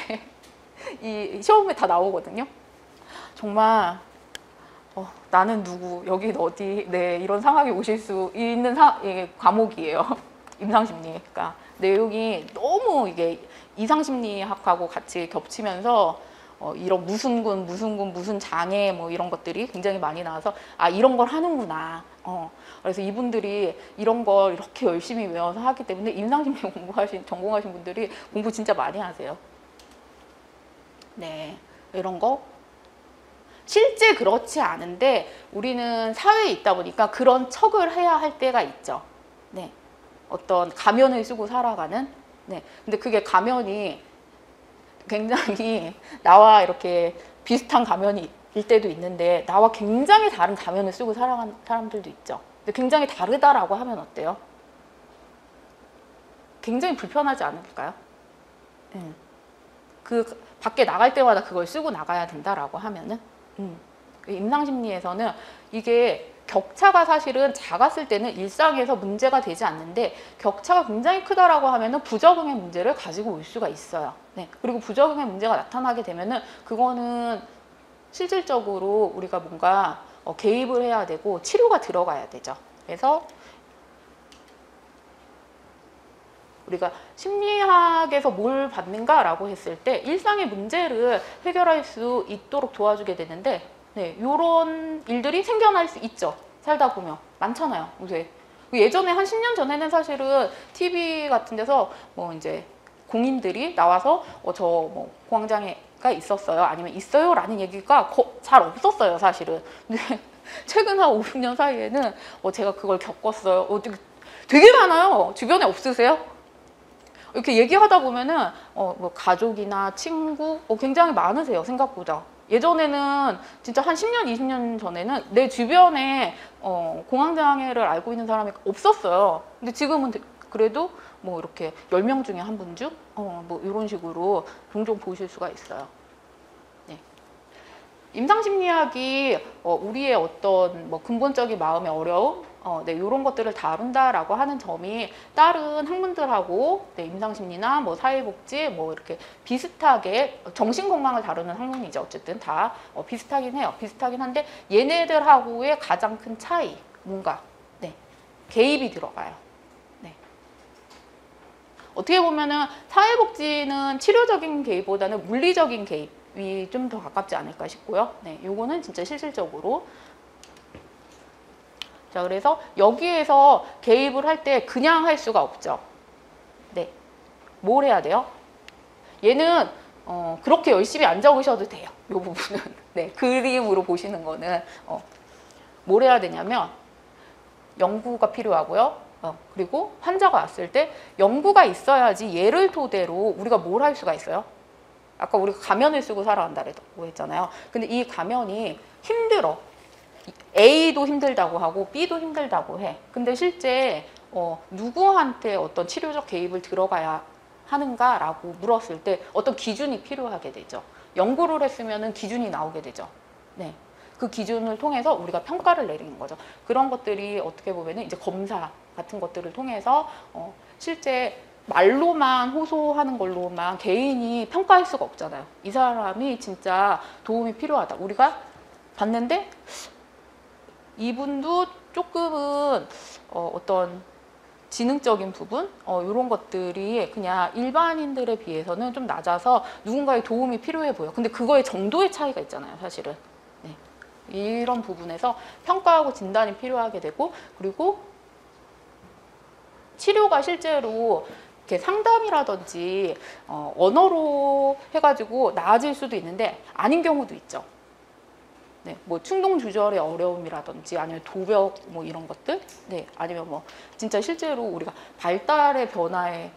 이 시험에 다 나오거든요. 정말 나는 누구, 여긴 어디, 네, 이런 상황이 오실 수 있는 과목이에요. 임상심리가. 내용이 너무 이게 이상심리학하고 같이 겹치면서 이런 무슨 군, 무슨 장애 뭐 이런 것들이 굉장히 많이 나와서 이런 걸 하는구나. 그래서 이분들이 이런 걸 이렇게 열심히 외워서 하기 때문에 임상심리 전공하신 분들이 공부 진짜 많이 하세요. 네, 이런 거. 실제 그렇지 않은데 우리는 사회에 있다 보니까 그런 척을 해야 할 때가 있죠. 네, 어떤 가면을 쓰고 살아가는. 네, 근데 그게 가면이 굉장히 나와 이렇게 비슷한 가면이 일 때도 있는데 나와 굉장히 다른 가면을 쓰고 살아가는 사람들도 있죠. 근데 굉장히 다르다라고 하면 어때요? 굉장히 불편하지 않을까요? 그 밖에 나갈 때마다 그걸 쓰고 나가야 된다라고 하면은 임상심리에서는 이게 격차가 사실은 작았을 때는 일상에서 문제가 되지 않는데 격차가 굉장히 크다라고 하면은 부적응의 문제를 가지고 올 수가 있어요. 네. 그리고 부적응의 문제가 나타나게 되면은 그거는 실질적으로 우리가 뭔가 개입을 해야 되고 치료가 들어가야 되죠. 그래서 우리가 심리학에서 뭘 받는가라고 했을 때 일상의 문제를 해결할 수 있도록 도와주게 되는데 네, 이런 일들이 생겨날 수 있죠. 살다 보면 많잖아요. 요새 예전에 한 10년 전에는 사실은 TV 같은 데서 뭐 이제 공인들이 나와서 저 뭐 공황장애가 있었어요. 아니면 있어요라는 얘기가 잘 없었어요. 사실은. 근데 최근 한 5, 6년 사이에는 제가 그걸 겪었어요. 되게 많아요. 주변에 없으세요? 이렇게 얘기하다 보면은 뭐 가족이나 친구 굉장히 많으세요. 생각보다. 예전에는 진짜 한 10년, 20년 전에는 내 주변에 공황장애를 알고 있는 사람이 없었어요. 근데 지금은 그래도 뭐 이렇게 10명 중에 한 분 중 뭐 이런 식으로 종종 보실 수가 있어요. 네. 임상심리학이 우리의 어떤 뭐 근본적인 마음의 어려움, 네, 이런 것들을 다룬다라고 하는 점이 다른 학문들하고 네, 임상심리나 뭐 사회복지 뭐 이렇게 비슷하게 정신건강을 다루는 학문이죠. 어쨌든 다 비슷하긴 해요. 비슷하긴 한데 얘네들하고의 가장 큰 차이 뭔가 네, 개입이 들어가요. 네. 어떻게 보면은 사회복지는 치료적인 개입보다는 물리적인 개입이 좀 더 가깝지 않을까 싶고요. 네, 요거는 진짜 실질적으로. 자, 그래서 여기에서 개입을 할 때 그냥 할 수가 없죠. 네. 뭘 해야 돼요? 얘는 그렇게 열심히 안 적으셔도 돼요. 이 부분은. 네. 그림으로 보시는 거는 뭘 해야 되냐면 연구가 필요하고요. 그리고 환자가 왔을 때 연구가 있어야지 얘를 토대로 우리가 뭘 할 수가 있어요? 아까 우리가 가면을 쓰고 살아간다고 했잖아요. 근데 이 가면이 힘들어. A도 힘들다고 하고 B도 힘들다고 해. 근데 실제 누구한테 어떤 치료적 개입을 들어가야 하는가라고 물었을 때 어떤 기준이 필요하게 되죠. 연구를 했으면 기준이 나오게 되죠. 네. 그 기준을 통해서 우리가 평가를 내리는 거죠. 그런 것들이 어떻게 보면 이제 검사 같은 것들을 통해서 실제 말로만 호소하는 걸로만 개인이 평가할 수가 없잖아요. 이 사람이 진짜 도움이 필요하다. 우리가 봤는데 이분도 조금은 어떤 지능적인 부분 이런 것들이 그냥 일반인들에 비해서는 좀 낮아서 누군가의 도움이 필요해 보여. 근데 그거의 정도의 차이가 있잖아요, 사실은. 네. 이런 부분에서 평가하고 진단이 필요하게 되고, 그리고 치료가 실제로 이렇게 상담이라든지 언어로 해가지고 나아질 수도 있는데 아닌 경우도 있죠. 네, 뭐 충동 조절의 어려움이라든지 아니면 도벽 뭐 이런 것들, 네, 아니면 뭐 진짜 실제로 우리가 발달의 변화에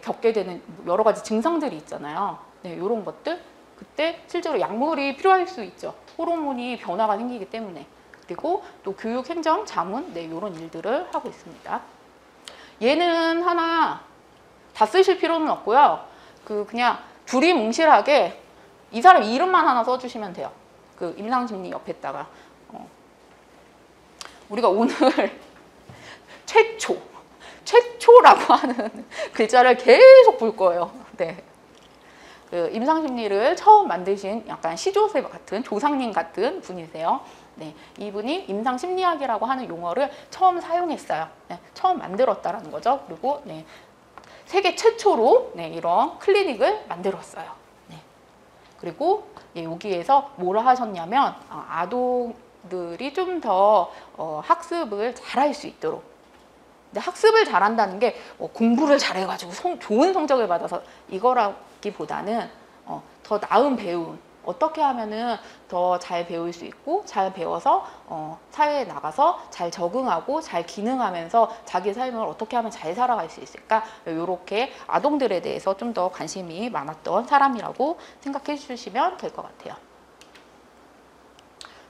겪게 되는 여러 가지 증상들이 있잖아요. 네, 이런 것들 그때 실제로 약물이 필요할 수 있죠. 호르몬이 변화가 생기기 때문에. 그리고 또 교육, 행정, 자문, 네, 이런 일들을 하고 있습니다. 얘는 하나 다 쓰실 필요는 없고요. 그냥 두리뭉실하게 이 사람 이름만 하나 써주시면 돼요. 그 임상심리 옆에다가 우리가 오늘 최초라고 하는 글자를 계속 볼 거예요. 네. 그 임상심리를 처음 만드신 약간 시조새 같은 조상님 같은 분이세요. 네, 이분이 임상심리학이라고 하는 용어를 처음 사용했어요. 네, 처음 만들었다라는 거죠. 그리고 네, 세계 최초로 네, 이런 클리닉을 만들었어요. 네. 그리고 여기에서 뭐를 하셨냐면 아동들이 좀 더 학습을 잘할 수 있도록. 근데 학습을 잘한다는 게 공부를 잘해가지고 좋은 성적을 받아서 이거라기보다는 더 나은 배움. 어떻게 하면은 더 잘 배울 수 있고 잘 배워서 사회에 나가서 잘 적응하고 잘 기능하면서 자기 삶을 어떻게 하면 잘 살아갈 수 있을까? 이렇게 아동들에 대해서 좀 더 관심이 많았던 사람이라고 생각해 주시면 될 것 같아요.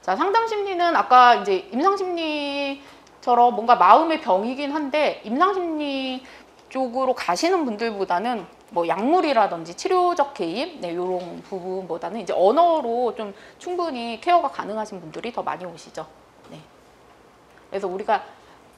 자, 상담심리는 아까 이제 임상심리처럼 뭔가 마음의 병이긴 한데 임상심리 쪽으로 가시는 분들보다는 뭐 약물이라든지 치료적 개입, 네, 이런 부분보다는 이제 언어로 좀 충분히 케어가 가능하신 분들이 더 많이 오시죠. 네. 그래서 우리가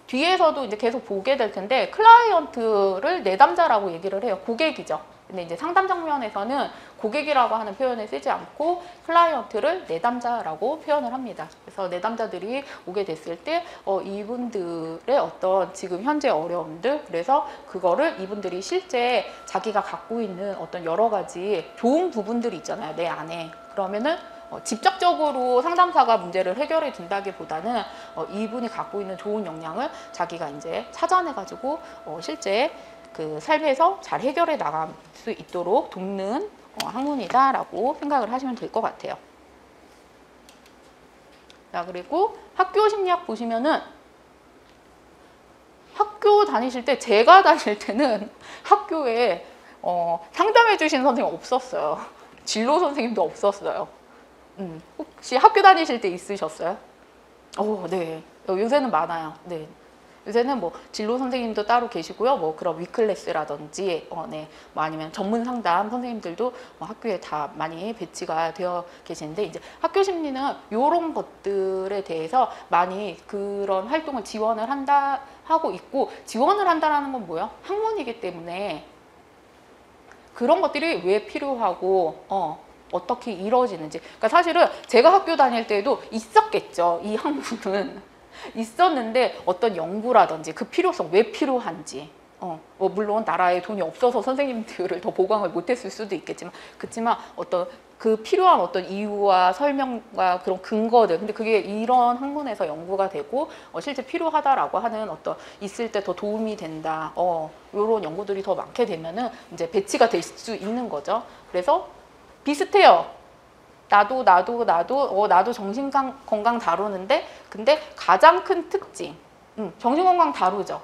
뒤에서도 이제 계속 보게 될 텐데 클라이언트를 내담자라고 얘기를 해요. 고객이죠. 근데 이제 상담 장면에서는 고객이라고 하는 표현을 쓰지 않고 클라이언트를 내담자라고 표현을 합니다. 그래서 내담자들이 오게 됐을 때 이분들의 어떤 지금 현재 어려움들, 그래서 그거를 이분들이 실제 자기가 갖고 있는 어떤 여러 가지 좋은 부분들이 있잖아요, 내 안에. 그러면은 직접적으로 상담사가 문제를 해결해 준다기보다는 이분이 갖고 있는 좋은 역량을 자기가 이제 찾아내가지고 실제 그 삶에서 잘 해결해 나갈 수 있도록 돕는 학문이다라고 생각을 하시면 될 것 같아요. 자, 그리고 학교 심리학 보시면은 학교 다니실 때, 제가 다닐 때는 학교에 상담해 주신 선생님 없었어요. 진로 선생님도 없었어요. 혹시 학교 다니실 때 있으셨어요? 네. 요새는 많아요. 네. 요새는 뭐 진로 선생님도 따로 계시고요. 뭐 그런 위클래스라든지 네. 뭐 아니면 전문 상담 선생님들도 뭐 학교에 다 많이 배치가 되어 계시는데, 이제 학교 심리는 이런 것들에 대해서 많이 그런 활동을 지원을 하고 있고, 지원을 한다라는 건 뭐예요? 학문이기 때문에 그런 것들이 왜 필요하고 어떻게 이루어지는지. 그러니까 사실은 제가 학교 다닐 때에도 있었겠죠. 이 학문은. 있었는데 어떤 연구라든지 그 필요성, 왜 필요한지. 뭐 물론 나라에 돈이 없어서 선생님들을 더 보강을 못했을 수도 있겠지만, 그렇지만 어떤 그 필요한 어떤 이유와 설명과 그런 근거들, 근데 그게 이런 학문에서 연구가 되고 실제 필요하다라고 하는 어떤 있을 때 더 도움이 된다. 이런 연구들이 더 많게 되면은 이제 배치가 될 수 있는 거죠. 그래서 비슷해요. 나도 정신건강 다루는데, 근데 가장 큰 특징, 정신건강 다루죠.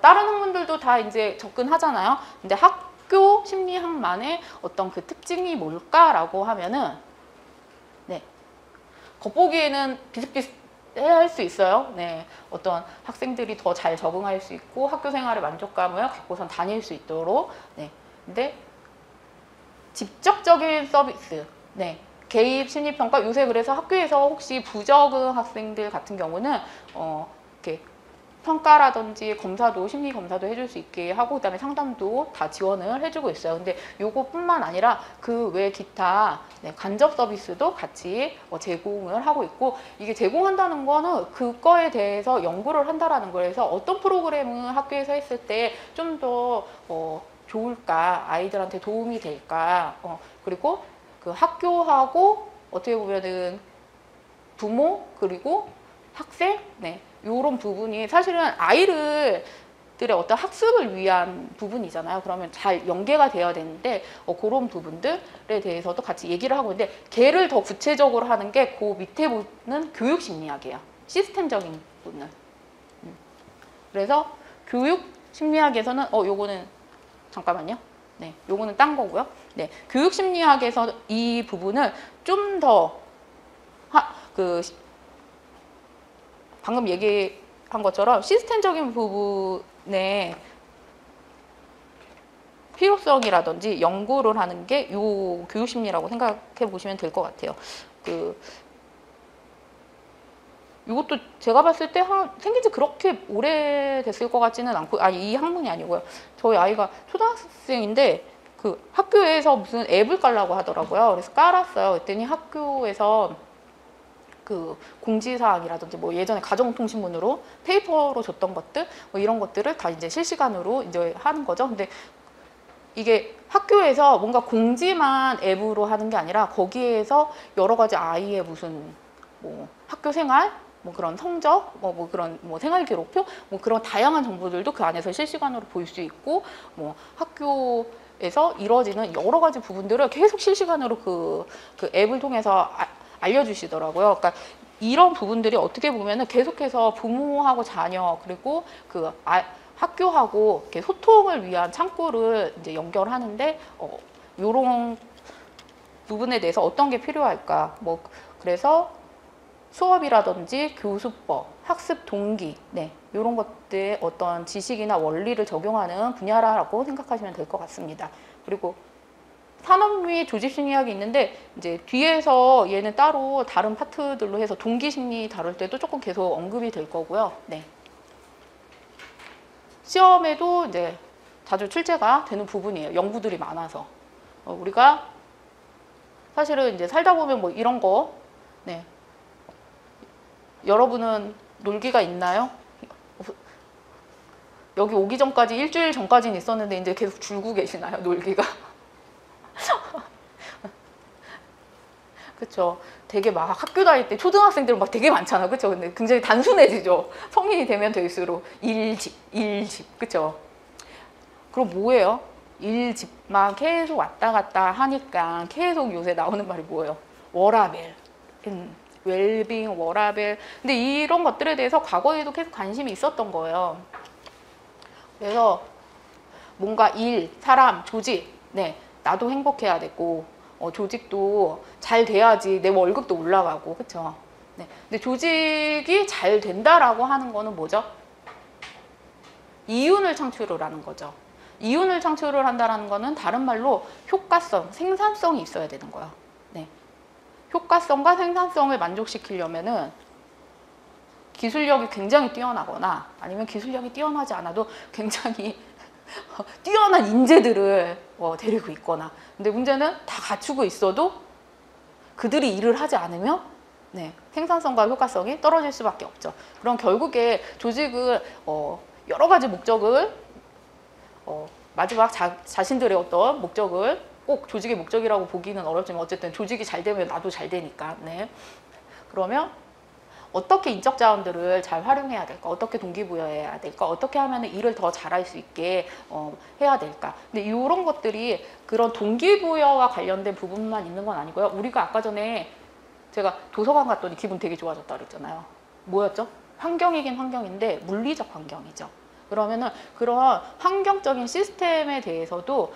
다른 학문들도 다 이제 접근하잖아요. 근데 학교 심리학만의 어떤 그 특징이 뭘까라고 하면은, 네, 겉보기에는 비슷비슷할 수 있어요. 네, 어떤 학생들이 더 잘 적응할 수 있고 학교 생활의 만족감을 갖고선 다닐 수 있도록. 네, 근데 직접적인 서비스, 네, 개입 심리평가. 요새 그래서 학교에서 혹시 부적응 학생들 같은 경우는 이렇게 평가라든지 검사도 심리 검사도 해줄 수 있게 하고 그다음에 상담도 다 지원을 해주고 있어요. 근데 요거뿐만 아니라 그 외 기타 간접 서비스도 같이 제공을 하고 있고 이게 제공한다는 거는 그거에 대해서 연구를 한다라는 거에서 어떤 프로그램을 학교에서 했을 때 좀 더 좋을까 아이들한테 도움이 될까 그리고 그 학교하고 어떻게 보면은 부모 그리고 학생 이런 부분이 사실은 아이들의 어떤 학습을 위한 부분이잖아요. 그러면 잘 연계가 되어야 되는데 그런 부분들에 대해서도 같이 얘기를 하고 있는데 걔를 더 구체적으로 하는 게 그 밑에 보는 교육심리학이에요. 시스템적인 부분은. 그래서 교육심리학에서는 요거는 잠깐만요. 네, 요거는 딴 거고요. 네, 교육심리학에서 이 부분을 좀 더 방금 얘기한 것처럼 시스템적인 부분에 필요성이라든지 연구를 하는 게 요 교육심리라고 생각해 보시면 될 것 같아요. 이것도 제가 봤을 때 생긴 지 그렇게 오래됐을 것 같지는 않고, 이 학문이 아니고요. 저희 아이가 초등학생인데 그 학교에서 무슨 앱을 깔라고 하더라고요. 그래서 깔았어요. 그랬더니 학교에서 그 공지사항이라든지 뭐 예전에 가정통신문으로 페이퍼로 줬던 것들 뭐 이런 것들을 다 이제 실시간으로 이제 하는 거죠. 근데 이게 학교에서 뭔가 공지만 앱으로 하는 게 아니라 거기에서 여러 가지 아이의 무슨 뭐 학교 생활 뭐 그런 성적, 뭐 그런 뭐 생활 기록표, 뭐 그런 다양한 정보들도 그 안에서 실시간으로 볼 수 있고, 뭐 학교에서 이루어지는 여러 가지 부분들을 계속 실시간으로 그 앱을 통해서 알려주시더라고요. 그러니까 이런 부분들이 어떻게 보면은 계속해서 부모하고 자녀 그리고 학교하고 이렇게 소통을 위한 창구를 이제 연결하는데 이런 부분에 대해서 어떤 게 필요할까? 뭐 그래서 수업이라든지 교수법, 학습 동기, 이런 것들의 어떤 지식이나 원리를 적용하는 분야라고 생각하시면 될 것 같습니다. 그리고 산업 및 조직 심리학이 있는데 이제 뒤에서 얘는 따로 다른 파트들로 해서 동기 심리 다룰 때도 조금 계속 언급이 될 거고요. 시험에도 이제 자주 출제가 되는 부분이에요. 연구들이 많아서 우리가 사실은 이제 살다 보면 뭐 이런 거 여러분은 놀기가 있나요? 여기 오기 전까지 일주일 전까지는 있었는데 이제 계속 줄고 계시나요? 놀기가? 그쵸. 되게 막 학교 다닐 때 초등학생들은 막 되게 많잖아. 그쵸. 근데 굉장히 단순해지죠. 성인이 되면 될수록 일집. 그쵸. 그럼 뭐예요? 일집만 계속 왔다 갔다 하니까 계속 요새 나오는 말이 뭐예요? 워라밸. 웰빙, 워라밸. 근데 이런 것들에 대해서 과거에도 계속 관심이 있었던 거예요. 그래서 뭔가 일, 사람, 조직, 나도 행복해야 되고, 조직도 잘 돼야지 내 월급도 올라가고, 그쵸? 근데 조직이 잘 된다라고 하는 거는 뭐죠? 이윤을 창출을 하는 거죠. 이윤을 창출을 한다는 거는 다른 말로 효과성, 생산성이 있어야 되는 거예요. 효과성과 생산성을 만족시키려면은 기술력이 굉장히 뛰어나거나 아니면 기술력이 뛰어나지 않아도 굉장히 뛰어난 인재들을 데리고 있거나, 근데 문제는 다 갖추고 있어도 그들이 일을 하지 않으면 생산성과 효과성이 떨어질 수밖에 없죠. 그럼 결국에 조직은 여러 가지 목적을 마지막 자신들의 어떤 목적을 꼭 조직의 목적이라고 보기는 어렵지만 어쨌든 조직이 잘 되면 나도 잘 되니까. 그러면 어떻게 인적 자원들을 잘 활용해야 될까? 어떻게 동기부여해야 될까? 어떻게 하면 일을 더 잘할 수 있게 해야 될까? 근데 이런 것들이 그런 동기부여와 관련된 부분만 있는 건 아니고요. 우리가 아까 전에 제가 도서관 갔더니 기분 되게 좋아졌다 그랬잖아요. 뭐였죠? 환경이긴 환경인데 물리적 환경이죠. 그러면은 그런 환경적인 시스템에 대해서도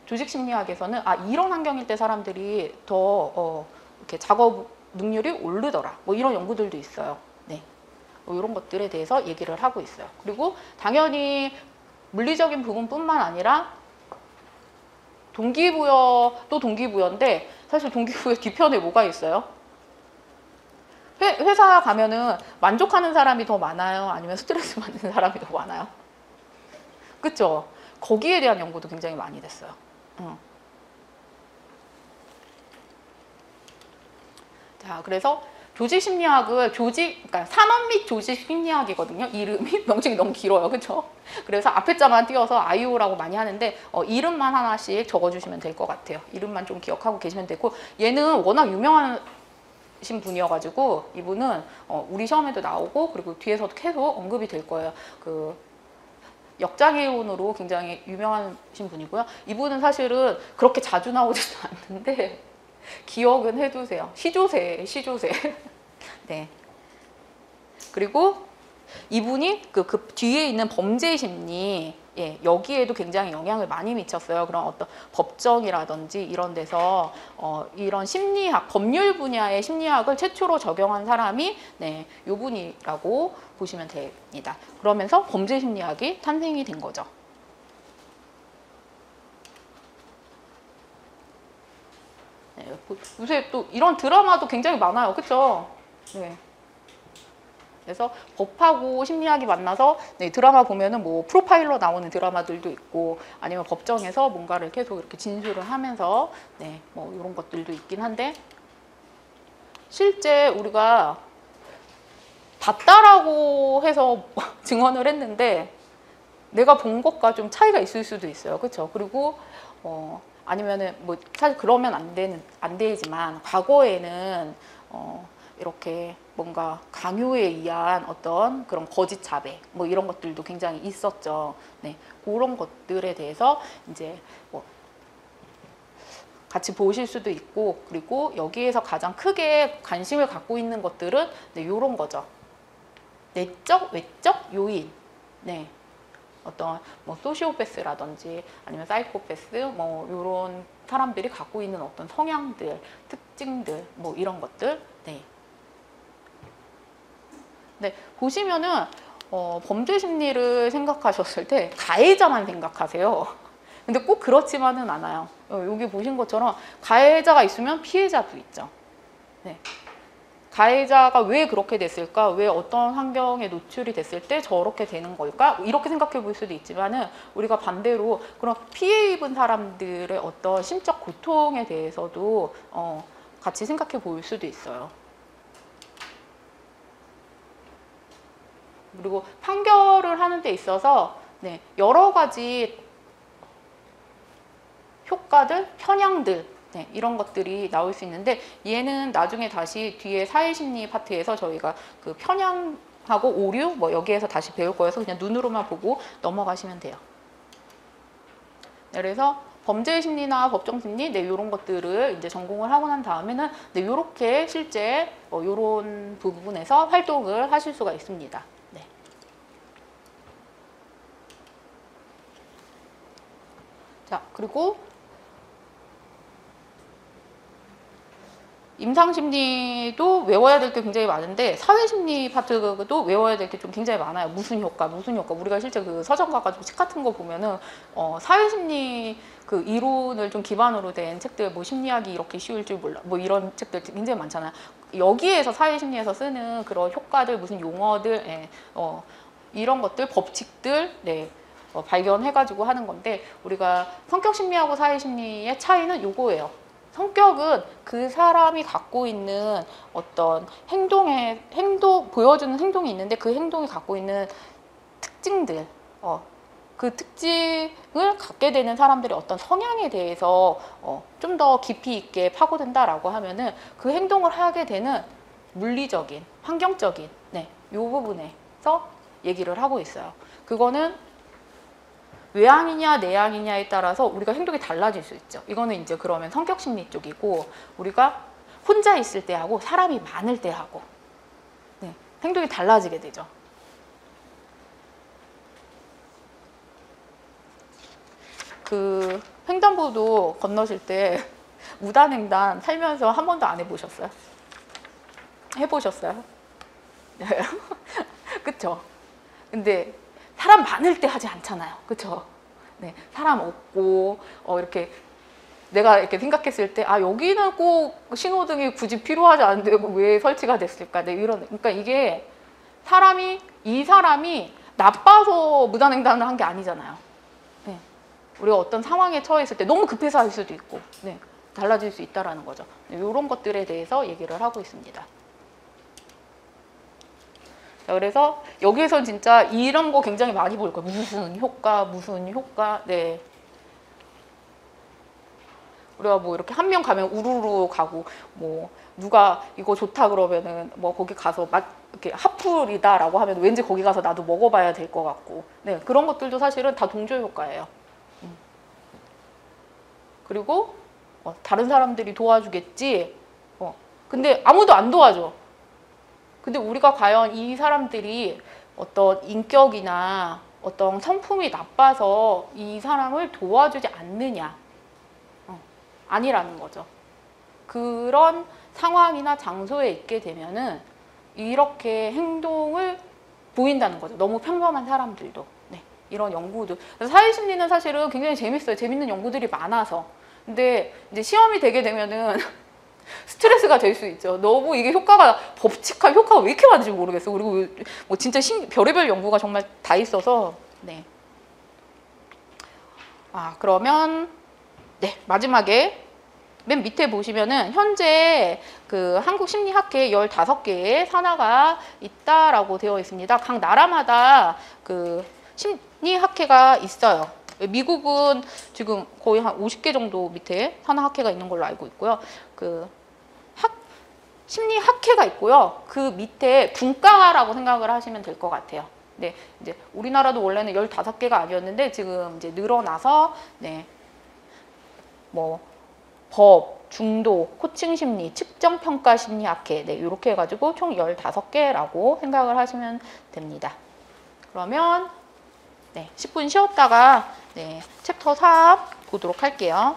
조직 심리학에서는 이런 환경일 때 사람들이 더 이렇게 작업 능률이 오르더라. 뭐 이런 연구들도 있어요. 뭐 이런 것들에 대해서 얘기를 하고 있어요. 그리고 당연히 물리적인 부분뿐만 아니라 동기부여도 동기부여인데 사실 동기부여 뒤편에 뭐가 있어요? 회사 가면은 만족하는 사람이 더 많아요? 아니면 스트레스 받는 사람이 더 많아요? 그쵸? 거기에 대한 연구도 굉장히 많이 됐어요. 자, 그래서 조직 심리학을 그러니까 산업 및 조직 심리학이거든요. 이름이 명칭이 너무 길어요, 그렇죠? 그래서 앞에 자만 띄워서 IO라고 많이 하는데 이름만 하나씩 적어주시면 될 것 같아요. 이름만 좀 기억하고 계시면 되고 얘는 워낙 유명하신 분이어가지고 이분은 우리 시험에도 나오고 그리고 뒤에서도 계속 언급이 될 거예요. 그 역장애론으로 굉장히 유명하신 분이고요. 이분은 사실은 그렇게 자주 나오지도 않는데 기억은 해두세요. 시조새. 네. 그리고 이분이 그 뒤에 있는 범죄 심리, 예, 여기에도 굉장히 영향을 많이 미쳤어요. 그런 어떤 법정이라든지 이런 데서 이런 심리학, 법률 분야의 심리학을 최초로 적용한 사람이 네, 요 분이라고 보시면 됩니다. 그러면서 범죄 심리학이 탄생이 된 거죠. 네, 요새 또 이런 드라마도 굉장히 많아요. 그쵸? 네. 그래서 법하고 심리학이 만나서 네, 드라마 보면은 뭐 프로파일러 나오는 드라마들도 있고 아니면 법정에서 뭔가를 계속 이렇게 진술을 하면서 네, 뭐 이런 것들도 있긴 한데 실제 우리가 봤다라고 해서 증언을 했는데 내가 본 것과 좀 차이가 있을 수도 있어요. 그렇죠? 그리고 아니면은 뭐 사실 그러면 안 되지만 과거에는 이렇게 뭔가 강요에 의한 어떤 그런 거짓 자백 뭐 이런 것들도 굉장히 있었죠. 네, 그런 것들에 대해서 이제 뭐 같이 보실 수도 있고 그리고 여기에서 가장 크게 관심을 갖고 있는 것들은 네, 이런 거죠. 내적, 외적 요인. 네. 어떤 뭐 소시오패스라든지 아니면 사이코패스 뭐 이런 사람들이 갖고 있는 어떤 성향들, 특징들 뭐 이런 것들. 네. 네, 보시면은 범죄 심리를 생각하셨을 때 가해자만 생각하세요. 근데 꼭 그렇지만은 않아요. 여기 보신 것처럼 가해자가 있으면 피해자도 있죠. 네. 가해자가 왜 그렇게 됐을까? 왜 어떤 환경에 노출이 됐을 때 저렇게 되는 걸까? 이렇게 생각해 볼 수도 있지만은 우리가 반대로 그런 피해 입은 사람들의 어떤 심적 고통에 대해서도 같이 생각해 볼 수도 있어요. 그리고 판결을 하는 데 있어서 네, 여러 가지 효과들, 편향들 네, 이런 것들이 나올 수 있는데 얘는 나중에 다시 뒤에 사회심리 파트에서 저희가 그 편향하고 오류 뭐 여기에서 다시 배울 거여서 그냥 눈으로만 보고 넘어가시면 돼요. 네, 그래서 범죄심리나 법정심리 네, 이런 것들을 이제 전공을 하고 난 다음에는 네, 이렇게 실제 이런 부분에서 활동을 하실 수가 있습니다. 네. 자, 그리고 임상심리도 외워야 될 게 굉장히 많은데 사회심리 파트도 외워야 될 게 좀 굉장히 많아요. 무슨 효과. 우리가 실제 그 서점 가가지고 책 같은 거 보면은 사회심리 그 이론을 좀 기반으로 된 책들, 뭐 심리학이 이렇게 쉬울 줄 몰라, 뭐 이런 책들 굉장히 많잖아요. 여기에서 사회심리에서 쓰는 그런 효과들, 무슨 용어들, 예, 이런 것들, 법칙들, 네. 발견해가지고 하는 건데 우리가 성격심리하고 사회심리의 차이는 요거예요. 성격은 그 사람이 갖고 있는 어떤 보여주는 행동이 있는데 그 행동이 갖고 있는 특징들, 그 특징을 갖게 되는 사람들의 어떤 성향에 대해서 좀 더 깊이 있게 파고든다라고 하면은 그 행동을 하게 되는 물리적인, 환경적인, 네, 이 부분에서 얘기를 하고 있어요. 그거는 외향이냐 내향이냐에 따라서 우리가 행동이 달라질 수 있죠. 이거는 이제 그러면 성격심리 쪽이고 우리가 혼자 있을 때 하고 사람이 많을 때 하고 네, 행동이 달라지게 되죠. 그 횡단보도 건너실 때 무단횡단 살면서 한 번도 안 해보셨어요? 해보셨어요? 그쵸? 근데 사람 많을 때 하지 않잖아요. 그쵸? 네, 사람 없고, 이렇게 내가 이렇게 생각했을 때, 아, 여기는 꼭 신호등이 굳이 필요하지 않은데 왜 설치가 됐을까? 네, 그러니까 이게 이 사람이 나빠서 무단횡단을 한 게 아니잖아요. 네. 우리가 어떤 상황에 처했을 때 너무 급해서 할 수도 있고, 네, 달라질 수 있다라는 거죠. 네, 이런 것들에 대해서 얘기를 하고 있습니다. 자, 그래서 여기에서 진짜 이런 거 굉장히 많이 볼 거예요. 무슨 효과, 네. 우리가 뭐 이렇게 한 명 가면 우르르 가고, 뭐 누가 이거 좋다 그러면은 뭐 거기 가서 이렇게 핫플이다라고 하면 왠지 거기 가서 나도 먹어봐야 될 것 같고, 네, 그런 것들도 사실은 다 동조 효과예요. 그리고 다른 사람들이 도와주겠지. 근데 아무도 안 도와줘. 근데 우리가 과연 이 사람들이 어떤 인격이나 어떤 성품이 나빠서 이 사람을 도와주지 않느냐? 아니라는 거죠. 그런 상황이나 장소에 있게 되면은 이렇게 행동을 보인다는 거죠. 너무 평범한 사람들도. 네, 이런 연구도. 사회심리는 사실은 굉장히 재밌어요. 재밌는 연구들이 많아서. 근데 이제 시험이 되게 되면은 스트레스가 될 수 있죠. 너무 이게 법칙한 효과가 왜 이렇게 많은지 모르겠어. 그리고 뭐 진짜 별의별 연구가 정말 다 있어서. 네. 그러면 네, 마지막에 맨 밑에 보시면은 현재 그 한국심리학회 15개의 산하가 있다라고 되어 있습니다. 각 나라마다 그 심리학회가 있어요. 미국은 지금 거의 한 50개 정도 밑에 산하학회가 있는 걸로 알고 있고요. 그 심리학회가 있고요. 그 밑에 분과라고 생각을 하시면 될 것 같아요. 네, 이제 우리나라도 원래는 15개가 아니었는데 지금 이제 늘어나서, 네, 뭐 법, 중도, 코칭 심리, 측정 평가 심리학회, 네, 이렇게 해가지고 총 15개라고 생각을 하시면 됩니다. 그러면 네, 10분 쉬었다가 네, 챕터 4 보도록 할게요.